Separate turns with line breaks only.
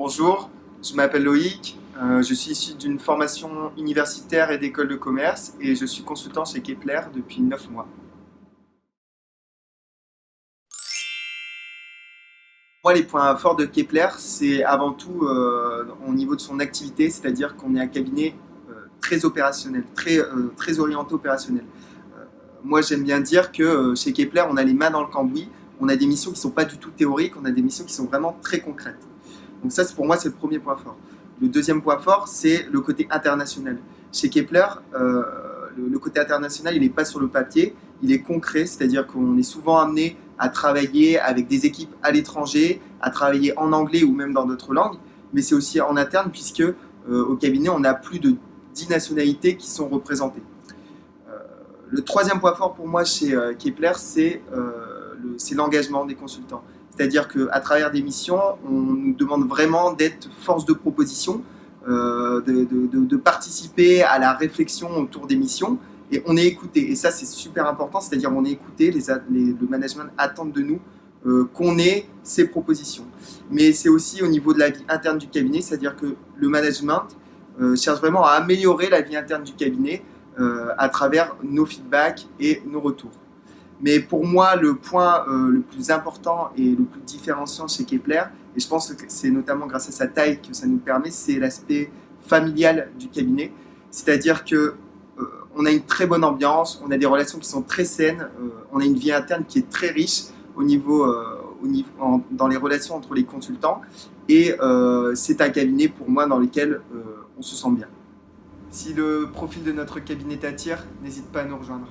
Bonjour, je m'appelle Loïc, je suis issu d'une formation universitaire et d'école de commerce et je suis consultant chez Kepler depuis 9 mois. Moi, les points forts de Kepler, c'est avant tout au niveau de son activité, c'est-à-dire qu'on est un cabinet très opérationnel, très orienté opérationnel. Moi, j'aime bien dire que chez Kepler, on a les mains dans le cambouis, on a des missions qui ne sont pas du tout théoriques, on a des missions qui sont vraiment très concrètes. Donc ça, pour moi, c'est le premier point fort. Le deuxième point fort, c'est le côté international. Chez Kepler, le côté international, il n'est pas sur le papier, il est concret, c'est-à-dire qu'on est souvent amené à travailler avec des équipes à l'étranger, à travailler en anglais ou même dans d'autres langues, mais c'est aussi en interne puisque au cabinet, on a plus de 10 nationalités qui sont représentées. Le troisième point fort pour moi chez Kepler, c'est l'engagement des consultants. C'est-à-dire qu'à travers des missions, on nous demande vraiment d'être force de proposition, de participer à la réflexion autour des missions, et on est écouté. Et ça, c'est super important, c'est-à-dire qu'on est écouté, le management attend de nous qu'on ait ces propositions. Mais c'est aussi au niveau de la vie interne du cabinet, c'est-à-dire que le management cherche vraiment à améliorer la vie interne du cabinet à travers nos feedbacks et nos retours. Mais pour moi, le point le plus important et le plus différenciant chez Kepler, et je pense que c'est notamment grâce à sa taille que ça nous permet, c'est l'aspect familial du cabinet. C'est-à-dire que on a une très bonne ambiance, on a des relations qui sont très saines, on a une vie interne qui est très riche dans les relations entre les consultants. Et c'est un cabinet pour moi dans lequel on se sent bien. Si le profil de notre cabinet t'attire, n'hésite pas à nous rejoindre.